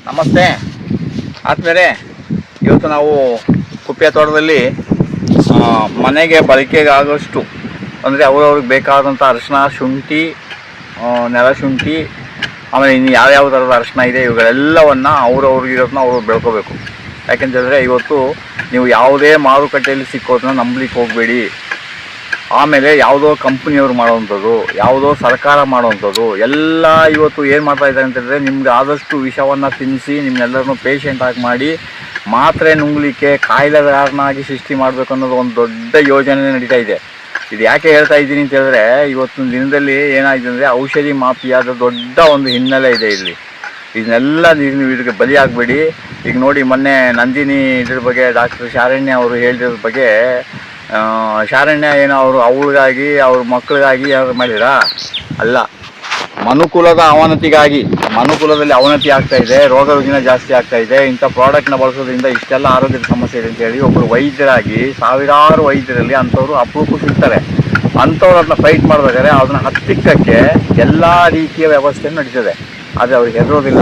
ನಮಸ್ತೆ ಆದ್ಮೇಲೆ ಇವತ್ತು ನಾವು ಕುಪ್ಪೆ ತೋಟದಲ್ಲಿ ಮನೆಗೆ ಬಳಕೆಗೆ ಆಗೋಷ್ಟು ಅಂದರೆ ಅವ್ರವ್ರಿಗೆ ಬೇಕಾದಂಥ ಅರಿಶಿನ, ಶುಂಠಿ, ನೆಲ ಶುಂಠಿ, ಆಮೇಲೆ ಇನ್ನು ಯಾವ್ಯಾವ ಥರದ ಅರಿಶಿನ ಇದೆ ಇವುಗಳೆಲ್ಲವನ್ನು ಅವ್ರವ್ರಿಗಿರೋದನ್ನ ಅವರು ಬೆಳ್ಕೋಬೇಕು. ಯಾಕೆಂತೇಳಿದ್ರೆ ಇವತ್ತು ನೀವು ಯಾವುದೇ ಮಾರುಕಟ್ಟೆಯಲ್ಲಿ ಸಿಕ್ಕೋದನ್ನ ನಂಬಲಿಕ್ಕೆ ಹೋಗಬೇಡಿ. ಆಮೇಲೆ ಯಾವುದೋ ಕಂಪ್ನಿಯವ್ರು ಮಾಡೋವಂಥದ್ದು, ಯಾವುದೋ ಸರ್ಕಾರ ಮಾಡೋವಂಥದ್ದು ಎಲ್ಲ ಇವತ್ತು ಏನು ಮಾಡ್ತಾ ಇದ್ದಾರೆ ಅಂತಂದರೆ ನಿಮ್ಗೆ ಆದಷ್ಟು ವಿಷವನ್ನು ತಿನ್ನಿಸಿ ನಿಮ್ಮೆಲ್ಲರನ್ನೂ ಪೇಷೆಂಟ್ ಆಗಿ ಮಾಡಿ ಮಾತ್ರೆ ನುಂಗ್ಲಿಕ್ಕೆ ಕಾಯಿಲೆಗಾರನಾಗಿ ಸೃಷ್ಟಿ ಮಾಡಬೇಕು ಅನ್ನೋದು ಒಂದು ದೊಡ್ಡ ಯೋಜನೆ ನಡೀತಾ ಇದೆ. ಇದು ಯಾಕೆ ಹೇಳ್ತಾ ಇದ್ದೀನಿ ಅಂತ ಹೇಳಿದ್ರೆ ಇವತ್ತಿನ ದಿನದಲ್ಲಿ ಏನಾಗಿದೆ ಅಂದರೆ ಔಷಧಿ ಮಾಫಿಯಾದ ದೊಡ್ಡ ಒಂದು ಹಿನ್ನೆಲೆ ಇದೆ ಇಲ್ಲಿ. ಇದನ್ನೆಲ್ಲ ನೀವು ಇದಕ್ಕೆ ಬಲಿಯಾಗಬೇಡಿ. ಈಗ ನೋಡಿ, ಮೊನ್ನೆ ನಂದಿನಿ ಇದ್ರ ಬಗ್ಗೆ ಡಾಕ್ಟರ್ ಶಾರಣ್ಯ ಅವರು ಹೇಳಿದ್ರ ಬಗ್ಗೆ, ಶಾರಣ್ಯ ಏನೋ ಅವಳಿಗಾಗಿ ಅವ್ರ ಮಕ್ಕಳಿಗಾಗಿ ಯಾರು ಮಾಡಿರಾ? ಅಲ್ಲ, ಮನುಕುಲದ ಅವನತಿಗಾಗಿ. ಮನುಕುಲದಲ್ಲಿ ಅವನತಿ ಆಗ್ತಾ ಇದೆ, ರೋಗ ರುಜಿನ ಜಾಸ್ತಿ ಆಗ್ತಾ ಇದೆ. ಇಂಥ ಪ್ರಾಡಕ್ಟ್ನ ಬಳಸೋದ್ರಿಂದ ಇಷ್ಟೆಲ್ಲ ಆರೋಗ್ಯದ ಸಮಸ್ಯೆ ಇದೆ ಅಂತೇಳಿ ಒಬ್ಬರು ವೈದ್ಯರಾಗಿ ಸಾವಿರಾರು ವೈದ್ಯರಲ್ಲಿ ಅಂಥವ್ರು ಅಪರೂಪ ಸಿಗ್ತಾರೆ. ಅಂಥವ್ರು ಅದನ್ನ ಫೈಟ್ ಮಾಡಬೇಕಾದ್ರೆ ಅದನ್ನ ಹತ್ತಿಕ್ಕಕ್ಕೆ ಎಲ್ಲ ರೀತಿಯ ವ್ಯವಸ್ಥೆ ನಡೀತದೆ. ಆದರೆ ಅವ್ರಿಗೆ ಹೆದರೋದಿಲ್ಲ.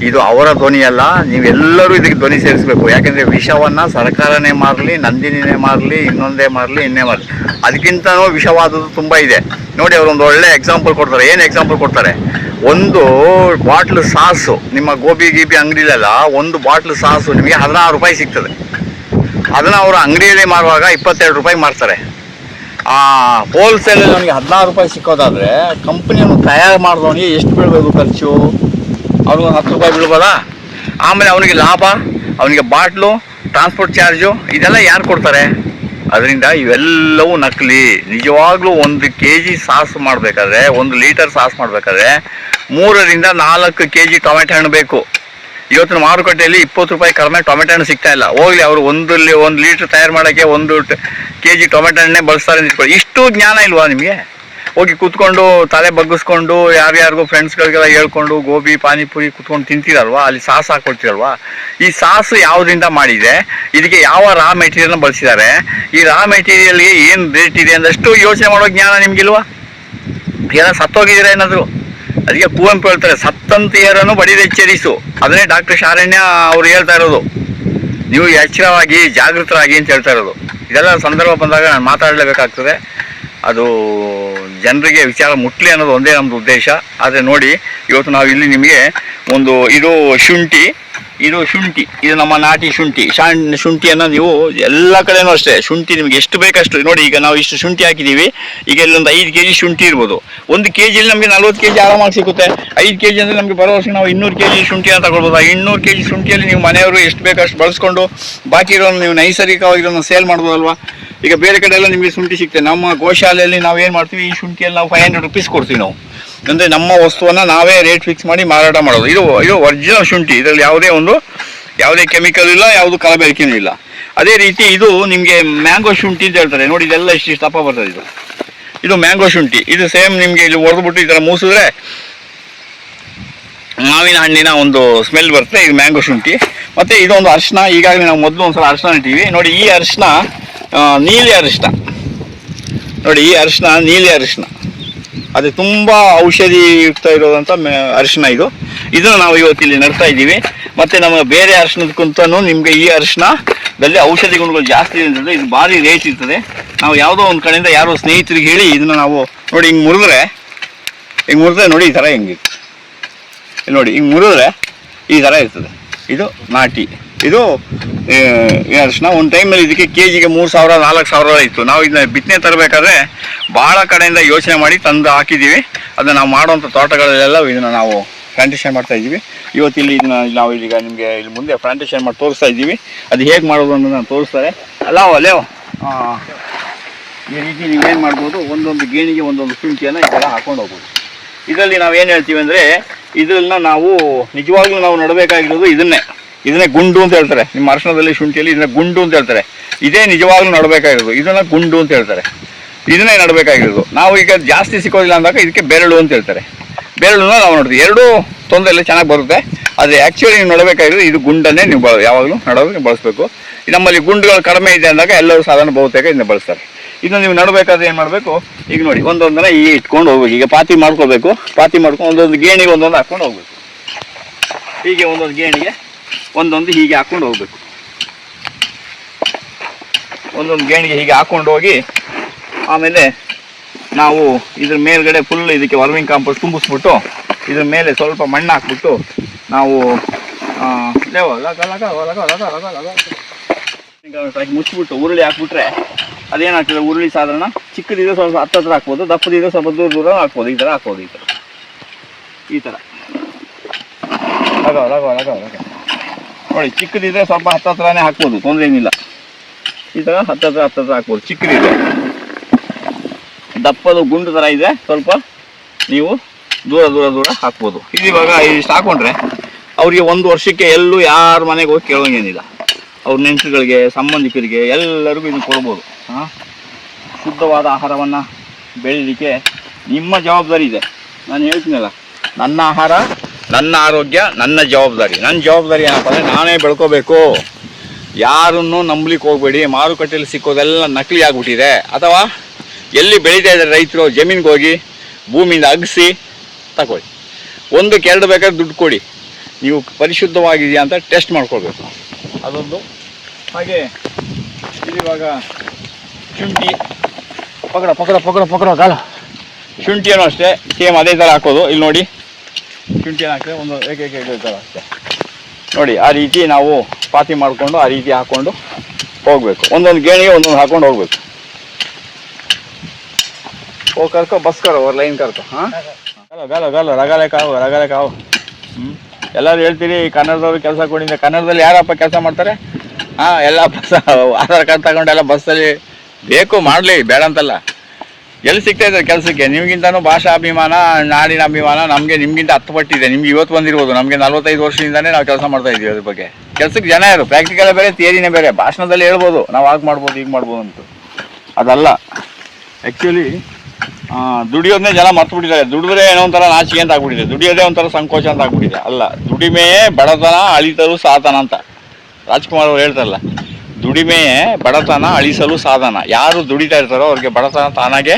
ಇದು ಅವರ ಧ್ವನಿಯಲ್ಲ, ನೀವೆಲ್ಲರೂ ಇದಕ್ಕೆ ಧ್ವನಿ ಸೇರಿಸಬೇಕು. ಯಾಕೆಂದರೆ ವಿಷವನ್ನು ಸರ್ಕಾರನೇ ಮಾರಲಿ, ನಂದಿನಿನೇ ಮಾರಲಿ, ಇನ್ನೊಂದೇ ಮಾರಲಿ, ಇನ್ನೇ ಮಾರಲಿ, ಅದಕ್ಕಿಂತನೂ ವಿಷವಾದದ್ದು ತುಂಬ ಇದೆ. ನೋಡಿ, ಅವರೊಂದು ಒಳ್ಳೆ ಎಕ್ಸಾಂಪಲ್ ಕೊಡ್ತಾರೆ. ಏನು ಎಕ್ಸಾಂಪಲ್ ಕೊಡ್ತಾರೆ? ಒಂದು ಬಾಟ್ಲು ಸಾಸು ನಿಮ್ಮ ಗೋಬಿ ಅಂಗಡಿಲೆಲ್ಲ ಒಂದು ಬಾಟ್ಲು ಸಾಸು ನಿಮಗೆ 16 ರೂಪಾಯಿ ಸಿಗ್ತದೆ. ಅದನ್ನು ಅವರು ಅಂಗಡಿಯಲ್ಲಿ ಮಾರುವಾಗ 22 ರೂಪಾಯಿ ಮಾರ್ತಾರೆ. ಹೋಲ್ಸೇಲಲ್ಲಿ ಅವನಿಗೆ 16 ರೂಪಾಯಿ ಸಿಕ್ಕೋದಾದರೆ ಕಂಪ್ನಿಯನ್ನು ತಯಾರು ಮಾಡಿದವನಿಗೆ ಎಷ್ಟು ಬೀಳಬೇಕು ಖರ್ಚು? ಅವ್ನಿಗೆ 10 ರೂಪಾಯಿ ಬೀಳ್ಬೋದಾ? ಆಮೇಲೆ ಅವನಿಗೆ ಲಾಭ, ಅವನಿಗೆ ಬಾಟ್ಲು, ಟ್ರಾನ್ಸ್ಪೋರ್ಟ್ ಚಾರ್ಜು ಇದೆಲ್ಲ ಯಾರು ಕೊಡ್ತಾರೆ? ಅದರಿಂದ ಇವೆಲ್ಲವೂ ನಕಲಿ. ನಿಜವಾಗ್ಲೂ 1 kg ಸಾಸು ಮಾಡಬೇಕಾದ್ರೆ, 1 ಲೀಟರ್ ಸಾಸು ಮಾಡಬೇಕಾದ್ರೆ 3 ರಿಂದ 4 kg ಟೊಮೆಟೊ ಹಣ್ಣು ಬೇಕು. ಇವತ್ತಿನ ಮಾರುಕಟ್ಟೆಯಲ್ಲಿ 20 ರೂಪಾಯಿ ಕಡಿಮೆ ಟೊಮೆಟೊ ಹಣ್ಣು ಸಿಗ್ತಾ ಇಲ್ಲ. ಹೋಗಲಿ, ಅವರು 1 ಲೀಟ್ರ್ ತಯಾರು ಮಾಡೋಕ್ಕೆ 1 kg ಟೊಮೆಟೊ ಹಣ್ಣೇ ಬಳಸ್ತಾರೆ ನಿಂತ್ಕೊಳ್ಳಿ. ಇಷ್ಟು ಜ್ಞಾನ ಇಲ್ವಾ ನಿಮಗೆ? ಹೋಗಿ ಕೂತ್ಕೊಂಡು ತಲೆ ಬಗ್ಗಿಸ್ಕೊಂಡು ಯಾರ್ಯಾರಿಗೂ ಫ್ರೆಂಡ್ಸ್ಗಳಿಗೆಲ್ಲ ಹೇಳ್ಕೊಂಡು ಗೋಬಿ ಪಾನಿಪುರಿ ಕೂತ್ಕೊಂಡು ತಿಂತೀರಲ್ವಾ? ಅಲ್ಲಿ ಸಾಸು ಹಾಕ್ಕೊಡ್ತೀರಲ್ವಾ? ಈ ಸಾಸು ಯಾವುದರಿಂದ ಮಾಡಿದೆ? ಇದಕ್ಕೆ ಯಾವ ರಾ ಮೆಟೀರಿಯಲ್ನ ಬಳಸಿದ್ದಾರೆ? ಈ ರಾ ಮೆಟೀರಿಯಲ್ಗೆ ಏನು ರೇಟ್ ಇದೆ ಅಂದಷ್ಟು ಯೋಚನೆ ಮಾಡೋ ಜ್ಞಾನ ನಿಮಗಿಲ್ವಾ? ಏನೋ ಸತ್ತೋಗಿದ್ದೀರಾ ಏನಾದರೂ? ಅದಕ್ಕೆ ಕುವೆಂಪು ಹೇಳ್ತಾರೆ, ಸತ್ತಂತೆಯರನ್ನು ಬಡಿದೆಚ್ಚರಿಸು. ಅದನ್ನೇ ಡಾಕ್ಟರ್ ಶಾರಣ್ಯ ಅವರು ಹೇಳ್ತಾ ಇರೋದು. ನೀವು ಎಚ್ಚರವಾಗಿ ಜಾಗೃತರಾಗಿ ಅಂತ ಹೇಳ್ತಾ ಇರೋದು. ಇದೆಲ್ಲ ಸಂದರ್ಭ ಬಂದಾಗ ನಾನು ಮಾತಾಡಲೇಬೇಕಾಗ್ತದೆ. ಅದು ಜನರಿಗೆ ವಿಚಾರ ಮುಟ್ಲಿ ಅನ್ನೋದು ಒಂದೇ ನಮ್ಮದು ಉದ್ದೇಶ. ಆದರೆ ನೋಡಿ, ಇವತ್ತು ನಾವು ಇಲ್ಲಿ ನಿಮಗೆ ಇದು ಶುಂಠಿ, ಇದು ನಮ್ಮ ನಾಟಿ ಶುಂಠಿಯನ್ನು ನೀವು ಎಲ್ಲ ಕಡೆನೂ ಅಷ್ಟೇ. ಶುಂಠಿ ನಿಮಗೆ ಎಷ್ಟು ಬೇಕಷ್ಟು ನೋಡಿ. ಈಗ ನಾವು ಇಷ್ಟು ಶುಂಠಿ ಹಾಕಿದ್ದೀವಿ. ಈಗ ಇಲ್ಲೊಂದು 5 kg ಶುಂಠಿ ಇರ್ಬೋದು. 1 kgಲಿ ನಮಗೆ 40 kg ಆರಾಮಾಗಿ ಸಿಗುತ್ತೆ. 5 kg ಅಂದರೆ ನಮಗೆ ಬರೋ ವರ್ಷ ನಾವು 200 kg ಶುಂಠಿಯನ್ನು ತಗೊಳ್ಬೋದು. ಆ 200 kg ಶುಂಠಿಯಲ್ಲಿ ನೀವು ಮನೆಯವರು ಎಷ್ಟು ಬೇಕಷ್ಟು ಬಳಸ್ಕೊಂಡು ಬಾಕಿ ಇರೋನು ನೀವು ನೈಸರ್ಗಿಕವಾಗಿ ಸೇಲ್ ಮಾಡ್ಬೋದಲ್ವಾ? ಈಗ ಬೇರೆ ಕಡೆ ಎಲ್ಲ ನಿಮಗೆ ಶುಂಠಿ ಸಿಗ್ತದೆ. ನಮ್ಮ ಗೋಶಾಲೆಯಲ್ಲಿ ನಾವು ಏನು ಮಾಡ್ತೀವಿ, ಈ ಶುಂಠಿಯಲ್ಲಿ ನಾವು 500 ರೂಪೀಸ್ ಕೊಡ್ತೀವಿ ನಾವು. ಅಂದರೆ ನಮ್ಮ ವಸ್ತುವನ್ನು ನಾವೇ ರೇಟ್ ಫಿಕ್ಸ್ ಮಾಡಿ ಮಾರಾಟ ಮಾಡೋದು. ಇದು ಒರಿಜಿನಲ್ ಶುಂಠಿ. ಇದರಲ್ಲಿ ಯಾವುದೇ ಕೆಮಿಕಲ್ ಇಲ್ಲ, ಯಾವುದು ಕಲಬೆರಕೆನೂ ಇಲ್ಲ. ಅದೇ ರೀತಿ ಇದು ನಿಮಗೆ ಮ್ಯಾಂಗೋ ಶುಂಠಿ ಅಂತ ಹೇಳ್ತಾರೆ. ನೋಡಿ, ಇದೆಲ್ಲ ಇಷ್ಟು ದಪ್ಪ ಬರ್ತದೆ. ಇದು ಮ್ಯಾಂಗೋ ಶುಂಠಿ. ಇದು ಸೇಮ್ ನಿಮಗೆ ಇಲ್ಲಿ ಹೊಡೆದ್ಬಿಟ್ಟು ಈ ಥರ ಮೂಸಿದ್ರೆ ಮಾವಿನ ಹಣ್ಣಿನ ಒಂದು ಸ್ಮೆಲ್ ಬರುತ್ತೆ. ಇದು ಮ್ಯಾಂಗೋ ಶುಂಠಿ. ಮತ್ತು ಇದೊಂದು ಅರಿಶಿನ. ಈಗಾಗಲೇ ನಾವು ಮೊದಲು ಒಂದು ಸಲ ಅರಿಶಿನ ಇಟ್ಟಿವಿ. ನೋಡಿ, ಈ ಅರಿಶಿನ ನೀಲಿ ಅರಿಶಿನ. ನೋಡಿ, ಈ ಅರಿಶಿನ ನೀಲಿ ಅರಿಶಿನ. ಅದು ತುಂಬ ಔಷಧಿಯುಕ್ತ ಇರೋದಂಥ ಅರಿಶಿನ. ಇದನ್ನು ನಾವು ಇವತ್ತು ಇಲ್ಲಿ ನಡ್ತಾ ಇದ್ದೀವಿ. ಮತ್ತು ನಮಗೆ ಬೇರೆ ಅರಿಶಿನದಕ್ಕಂತೂ ನಿಮಗೆ ಈ ಅರಿಶಿನದಲ್ಲಿ ಔಷಧಿ ಗುಣಗಳು ಜಾಸ್ತಿ ಇರ್ತದೆ. ಇದು ಭಾರಿ ರೇಟ್ ಇರ್ತದೆ. ನಾವು ಯಾವುದೋ ಒಂದು ಕಡೆಯಿಂದ ಯಾರೋ ಸ್ನೇಹಿತರಿಗೆ ಹೇಳಿ ಇದನ್ನು ನಾವು ನೋಡಿ ಹಿಂಗೆ ಮುರಿದ್ರೆ ನೋಡಿ ಈ ಥರ ಹೆಂಗಿತ್ತು. ನೋಡಿ, ಹಿಂಗೆ ಮುರಿದ್ರೆ ಈ ಥರ ಇರ್ತದೆ. ಇದು ನಾಟಿ. ಇದು ಅರಿಶಿನ. ಒಂದು ಟೈಮಲ್ಲಿ ಇದಕ್ಕೆ ಕೆಜಿಗೆ 3000 4000 ಇತ್ತು. ನಾವು ಇದನ್ನ ಬಿತ್ತನೆ ತರಬೇಕಾದ್ರೆ ಭಾಳ ಕಡೆಯಿಂದ ಯೋಚನೆ ಮಾಡಿ ತಂದು ಹಾಕಿದ್ದೀವಿ. ಅದನ್ನು ನಾವು ಮಾಡುವಂಥ ತೋಟಗಳಲ್ಲೆಲ್ಲ ಇದನ್ನು ನಾವು ಪ್ಲಾಂಟೇಷನ್ ಮಾಡ್ತಾ ಇದ್ದೀವಿ. ಇವತ್ತು ಇಲ್ಲಿ ಇದನ್ನು ನಾವು ಈಗ ನಿಮಗೆ ಇಲ್ಲಿ ಮುಂದೆ ಪ್ಲಾಂಟೇಷನ್ ಮಾಡಿ ತೋರಿಸ್ತಾ ಇದ್ದೀವಿ. ಅದು ಹೇಗೆ ಮಾಡೋದು ಅನ್ನೋದನ್ನು ತೋರಿಸ್ತಾರೆ. ಅಲ್ಲೇ ಈ ರೀತಿ ನೀವೇನು ಮಾಡ್ಬೋದು, ಒಂದೊಂದು ಗೇಣಿಗೆ ಒಂದೊಂದು ಶುಂಠಿಯನ್ನು ಈ ಥರ ಹಾಕೊಂಡು ಹೋಗ್ಬೋದು. ಇದರಲ್ಲಿ ನಾವು ಏನು ಹೇಳ್ತೀವಿ ಅಂದರೆ, ಇದನ್ನು ನಾವು ನಿಜವಾಗ್ಲೂ ನಾವು ನಡಬೇಕಾಗಿರೋದು ಇದನ್ನೇ ಗುಂಡು ಅಂತ ಹೇಳ್ತಾರೆ. ನಿಮ್ಮ ಅರಿಶಿನದಲ್ಲಿ ಶುಂಠಿಯಲ್ಲಿ ಇದನ್ನ ಗುಂಡು ಅಂತ ಹೇಳ್ತಾರೆ. ಇದೇ ನಿಜವಾಗ್ಲೂ ನಡಬೇಕಾಗಿರೋದು. ಇದನ್ನು ಗುಂಡು ಅಂತ ಹೇಳ್ತಾರೆ. ಇದನ್ನೇ ನಡಬೇಕಾಗಿರೋದು. ನಾವು ಈಗ ಜಾಸ್ತಿ ಸಿಕ್ಕೋದಿಲ್ಲ ಅಂದಾಗ ಇದಕ್ಕೆ ಬೆರಳು ಅಂತ ಹೇಳ್ತಾರೆ. ಬೆರಳನ್ನ ನಾವು ನೋಡ್ತೀವಿ. ಎರಡೂ ತೊಂದರೆಯಲ್ಲಿ ಚೆನ್ನಾಗಿ ಬರುತ್ತೆ. ಆದರೆ ಆ್ಯಕ್ಚುಲಿ ನೀವು ನಡಬೇಕಾಗಿರೋದು ಇದು ಗುಂಡನ್ನೇ ನೀವು ಯಾವಾಗಲೂ ನಡೋದಕ್ಕೆ ಬಳಸಬೇಕು. ನಮ್ಮಲ್ಲಿ ಗುಂಡುಗಳು ಕಡಿಮೆ ಇದೆ ಅಂದಾಗ ಎಲ್ಲರೂ ಸಾಧಾರಣ ಬಹುತೇಕ ಇದನ್ನ ಬಳಸ್ತಾರೆ. ಇದನ್ನು ನೀವು ನಡಬೇಕಾದ್ರೆ ಏನು ಮಾಡಬೇಕು, ಈಗ ನೋಡಿ ಒಂದೊಂದನ್ನ ಇಟ್ಕೊಂಡು ಹೋಗ್ಬೇಕು. ಈಗ ಪಾತಿ ಮಾಡ್ಕೋಬೇಕು. ಪಾತಿ ಮಾಡ್ಕೊಂಡು ಒಂದೊಂದು ಗೇಣಿಗೆ ಒಂದೊಂದು ಹಾಕ್ಕೊಂಡು ಹೋಗ್ಬೇಕು. ಹೀಗೆ ಒಂದೊಂದು ಗೇಣಿಗೆ ಒಂದೊಂದು ಹೀಗೆ ಹಾಕ್ಕೊಂಡು ಹೋಗ್ಬೇಕು. ಒಂದೊಂದು ಗೇಣಿಗೆ ಹೀಗೆ ಹಾಕ್ಕೊಂಡು ಹೋಗಿ ಆಮೇಲೆ ನಾವು ಇದ್ರ ಮೇಲ್ಗಡೆ ಫುಲ್ ಇದಕ್ಕೆ ವರ್ಮಿಂಗ್ ಕಾಂಪೋಸ್ಟ್ ತುಂಬಿಸ್ಬಿಟ್ಟು ಇದ್ರ ಮೇಲೆ ಸ್ವಲ್ಪ ಮಣ್ಣು ಹಾಕ್ಬಿಟ್ಟು ನಾವು ಮುಚ್ಚಿಬಿಟ್ಟು ಉರುಳಿ ಹಾಕ್ಬಿಟ್ರೆ ಅದೇನಾಗ್ತದೆ, ಉರುಳಿ ಸಾಧಾರಣ ಚಿಕ್ಕದಿದ್ರೆ ಸ್ವಲ್ಪ ಹತ್ತಿರ ಹಾಕ್ಬೋದು, ದಪ್ಪದಿದ್ರೆ ಸ್ವಲ್ಪ ದೂರ ದೂರ ಹಾಕ್ಬೋದು. ಈ ಥರ ಹಾಕ್ಬೋದು. ಈ ಥರ ನೋಡಿ, ಚಿಕ್ಕದಿದ್ರೆ ಸ್ವಲ್ಪ ಹತ್ತಿರನೇ ಹಾಕ್ಬೋದು, ತೊಂದರೆ ಏನಿಲ್ಲ. ಈ ಥರ ಹತ್ತಿರ ಹಾಕ್ಬೋದು. ಚಿಕ್ಕದಿದೆ, ದಪ್ಪದು ಗುಂಡು ಥರ ಇದೆ ಸ್ವಲ್ಪ ನೀವು ದೂರ ದೂರ ದೂರ ಹಾಕ್ಬೋದು. ಇದು ಇವಾಗ ಇಷ್ಟು ಹಾಕ್ಕೊಂಡ್ರೆ ಅವರಿಗೆ 1 ವರ್ಷಕ್ಕೆ ಎಲ್ಲೂ ಯಾರ ಮನೆಗೆ ಹೋಗಿ ಕೇಳೋಂಗೇನಿಲ್ಲ. ಅವ್ರ ನೆಂಟರುಗಳಿಗೆ, ಸಂಬಂಧಿಕರಿಗೆ ಎಲ್ಲರಿಗೂ ಇದನ್ನು ಕೊಡ್ಬೋದು. ಶುದ್ಧವಾದ ಆಹಾರವನ್ನು ಬೆಳೀಲಿಕ್ಕೆ ನಿಮ್ಮ ಜವಾಬ್ದಾರಿ ಇದೆ. ನಾನು ಹೇಳ್ತೀನಲ್ಲ, ನನ್ನ ಆಹಾರ, ನನ್ನ ಆರೋಗ್ಯ, ನನ್ನ ಜವಾಬ್ದಾರಿ. ನನ್ನ ಜವಾಬ್ದಾರಿ ಏನಪ್ಪ ಅಂದರೆ ನಾನೇ ಬೆಳ್ಕೋಬೇಕು. ಯಾರನ್ನು ನಂಬಲಿಕ್ಕೆ ಹೋಗಬೇಡಿ. ಮಾರುಕಟ್ಟೆಯಲ್ಲಿ ಸಿಕ್ಕೋದೆಲ್ಲ ನಕಲಿ ಆಗಿಬಿಟ್ಟಿದೆ. ಅಥವಾ ಎಲ್ಲಿ ಬೆಳೀತಾ ಇದ್ದಾರೆ ರೈತರು, ಜಮೀನಿಗೆ ಹೋಗಿ ಭೂಮಿಯಿಂದ ಅಗಿಸಿ ತಗೊಳ್ಳಿ. 1-2 ಬೇಕಾದ್ರೆ ದುಡ್ಡು ಕೊಡಿ, ನೀವು ಪರಿಶುದ್ಧವಾಗಿದೆಯಾ ಅಂತ ಟೆಸ್ಟ್ ಮಾಡ್ಕೊಳ್ಬೇಕು. ಅದೊಂದು. ಹಾಗೆ ಇವಾಗ ಶುಂಠಿ ಪಕಡ ಕಾಲ. ಶುಂಠಿಯನ್ನು ಅಷ್ಟೇ ಸೇಮ್ ಅದೇ ಥರ ಹಾಕೋದು. ಇಲ್ಲಿ ನೋಡಿ, ಶುಂಠಿಯನ್ನು ಹಾಕಿದ್ರೆ ಒಂದು ಥರ ಅಷ್ಟೇ ನೋಡಿ. ಆ ರೀತಿ ನಾವು ಪಾತಿ ಮಾಡಿಕೊಂಡು ಆ ರೀತಿ ಹಾಕ್ಕೊಂಡು ಹೋಗಬೇಕು. ಒಂದೊಂದು ಗೇಣಿಗೆ ಒಂದೊಂದು ಹಾಕ್ಕೊಂಡು ಹೋಗ್ಬೇಕು. ಕರ್ಕೊ ಬಸ್ ಕರೋ, ಅವ್ರ ಲೈನ್ ಕರ್ಕೊ. ಗಾಲ ರಗಾಲೆ ಕಾವು. ಎಲ್ಲರೂ ಹೇಳ್ತೀರಿ ಕನ್ನಡದವ್ರು ಕೆಲಸ ಕೊಡಿಂದ. ಕನ್ನಡದಲ್ಲಿ ಯಾರಪ್ಪ ಕೆಲಸ ಮಾಡ್ತಾರೆ? ಎಲ್ಲ ಬಸ್ ಆಧಾರ್ ಕಾರ್ಡ್ ತಗೊಂಡು ಎಲ್ಲ ಬಸ್ಸಲ್ಲಿ ಬೇಕು, ಮಾಡಲಿ, ಬೇಡ ಅಂತಲ್ಲ. ಎಲ್ಲಿ ಸಿಗ್ತಾ ಇದ್ದಾರೆ ಕೆಲಸಕ್ಕೆ? ನಿಮಗಿಂತನೂ ಭಾಷಾ ಅಭಿಮಾನ, ನಾಡಿನ ಅಭಿಮಾನ ನಮಗೆ ನಿಮಗಿಂತ 10 ಪಟ್ಟಿದೆ. ನಿಮ್ಗೆ ಇವತ್ತು ಬಂದಿರ್ಬೋದು, ನಮಗೆ 45 ವರ್ಷದಿಂದನೇ ನಾವು ಕೆಲಸ ಮಾಡ್ತಾ ಇದ್ದೀವಿ. ಅದ್ರ ಬಗ್ಗೆ ಕೆಲಸಕ್ಕೆ ಜನ ಯಾರು? ಪ್ರಾಕ್ಟಿಕಲ್ ಬೇರೆ, ಥಿಯರಿನೇ ಬೇರೆ. ಭಾಷಣದಲ್ಲಿ ಹೇಳ್ಬೋದು ನಾವು ಆಗ ಮಾಡ್ಬೋದು, ಈಗ ಮಾಡ್ಬೋದು ಅಂತ. ಅದಲ್ಲ ಆ್ಯಕ್ಚುಲಿ. ದುಡಿಯೋದನ್ನೇ ಜನ ಮರ್ತ್ಬಿಟ್ಟಿದ್ದಾರೆ. ದುಡಿದ್ರೆ ಏನೋ ಒಂಥರ ನಾಚಿಕೆ ಅಂತ ಆಗ್ಬಿಟ್ಟಿದೆ, ದುಡಿಯೋದೇ ಒಂಥರ ಸಂಕೋಚ ಅಂತ ಆಗ್ಬಿಟ್ಟಿದೆ. ಅಲ್ಲ, ದುಡಿಮೆಯೇ ಬಡತನ ಅಳಿತರು ಸಾಧನ ಅಂತ ರಾಜ್ಕುಮಾರ್ ಅವರು ಹೇಳ್ತಾರಲ್ಲ. ದುಡಿಮೆಯೇ ಬಡತನ ಅಳಿಸಲು ಸಾಧನ. ಯಾರು ದುಡಿತಾ ಇರ್ತಾರೋ ಅವ್ರಿಗೆ ಬಡತನ ತಾನಾಗೆ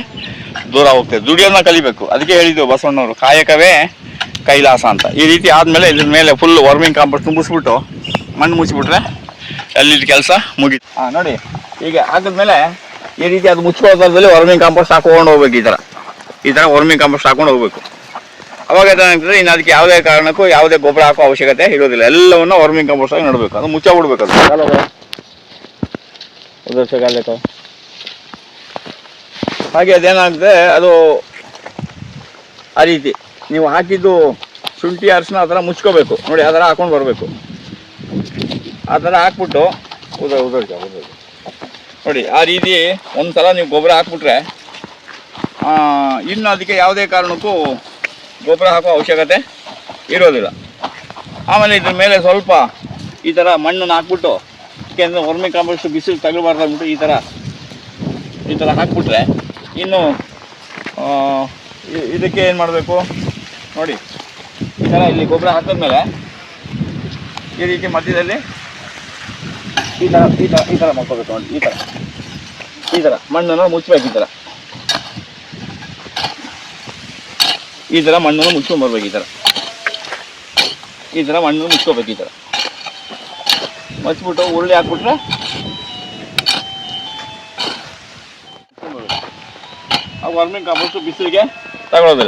ದೂರ ಹೋಗ್ತದೆ. ದುಡಿಯೋದನ್ನ ಕಲಿಬೇಕು. ಅದಕ್ಕೆ ಹೇಳಿದ್ದು ಬಸವಣ್ಣವರು, ಕಾಯಕವೇ ಕೈಲಾಸ ಅಂತ. ಈ ರೀತಿ ಆದಮೇಲೆ ಇದ್ರ ಮೇಲೆ ಫುಲ್ ವರ್ಮಿಂಗ್ ಕಾಂಪೋಸ್ಟ್ ತುಂಬಿಸ್ಬಿಟ್ಟು ಮಣ್ಣು ಮುಚ್ಚಿಬಿಟ್ರೆ ಅಲ್ಲಿದ್ದ ಕೆಲಸ ಮುಗೀತು. ನೋಡಿ, ಹೀಗೆ ಹಾಕಿದ್ಮೇಲೆ ಈ ರೀತಿ ಅದು ಮುಚ್ಕೊಳ್ಳೋದ್ರಲ್ಲಿ ವರ್ಮಿಂಗ್ ಕಾಂಪೋಸ್ಟ್ ಹಾಕೊಂಡು ಹೋಗ್ಬೇಕು. ಈ ಥರ ವರ್ಮಿಂಗ್ ಕಾಂಪೋಸ್ಟ್ ಹಾಕೊಂಡು ಹೋಗ್ಬೇಕು. ಅವಾಗ ಏನಾಗ್ತದೆ, ಇನ್ನು ಅದಕ್ಕೆ ಯಾವುದೇ ಕಾರಣಕ್ಕೂ ಯಾವುದೇ ಗೊಬ್ಬರ ಹಾಕೋ ಅವಶ್ಯಕತೆ ಇರೋದಿಲ್ಲ. ಎಲ್ಲವನ್ನ ವರ್ಮಿಂಗ್ ಕಾಂಪೋಸ್ಟ್ ಆಗಿ ನೋಡಬೇಕು. ಅದು ಮುಚ್ಚಾಬಿಡ್ಬೇಕು. ಅದು ಉದರ್ಸಗಾಲಕ್ಕೆ ಹಾಗೆ ಅದೇನಾಗುತ್ತೆ, ಅದು ಆ ರೀತಿ ನೀವು ಹಾಕಿದ್ದು ಶುಂಠಿ ಅರಿಶಿನ ಆ ಥರ ಮುಚ್ಕೋಬೇಕು. ನೋಡಿ, ಆ ಥರ ಹಾಕೊಂಡು ಬರಬೇಕು. ಆ ಥರ ಹಾಕ್ಬಿಟ್ಟು ಉದರ್ಸ ನೋಡಿ, ಆ ರೀತಿ ಒಂದು ಸಲ ನೀವು ಗೊಬ್ಬರ ಹಾಕ್ಬಿಟ್ರೆ ಇನ್ನು ಅದಕ್ಕೆ ಯಾವುದೇ ಕಾರಣಕ್ಕೂ ಗೊಬ್ಬರ ಹಾಕೋ ಅವಶ್ಯಕತೆ ಇರೋದಿಲ್ಲ. ಆಮೇಲೆ ಇದ್ರ ಮೇಲೆ ಸ್ವಲ್ಪ ಈ ಥರ ಮಣ್ಣನ್ನು ಹಾಕ್ಬಿಟ್ಟು, ಯಾಕೆಂದರೆ ವರ್ಮಿಂಗ್ ಕಾಂಪೋಸ್ಟ್ ಬಿಸಿಲು ತಗಲಬಾರ್ದು ಅಂದ್ಬಿಟ್ಟು ಈ ಥರ ಹಾಕ್ಬಿಟ್ರೆ ಇನ್ನು ಇದಕ್ಕೆ ಏನು ಮಾಡಬೇಕು ನೋಡಿ, ಈ ಥರ ಇಲ್ಲಿ ಗೊಬ್ಬರ ಹಾಕಿದ್ಮೇಲೆ ಈ ರೀತಿ ಮಧ್ಯದಲ್ಲಿ ಈ ಥರ ಮಾಡ್ಕೋಬೇಕು ನೋಡಿ. ಈ ಥರ ಮಣ್ಣನ್ನು ಮುಚ್ಚಬೇಕು. ಈ ಥರ ಮಣ್ಣನ್ನು ಮುಚ್ಕೊಂಡ್ಬರ್ಬೇಕು. ಈ ಥರ ಮಣ್ಣನ್ನು ಮುಚ್ಕೋಬೇಕು. ಈ ಥರ ಮಚ್ಬಿಟ್ಟು ಉರುಳಿ ಹಾಕ್ಬಿಟ್ರೆ ಆ ವರ್ಮಿಂಗ್ ಕಾಂಪೋಸ್ಟ್ ಬಿಸಿಲಿಗೆ ತಗೊಳ್ಳೋದಿಲ್ಲ.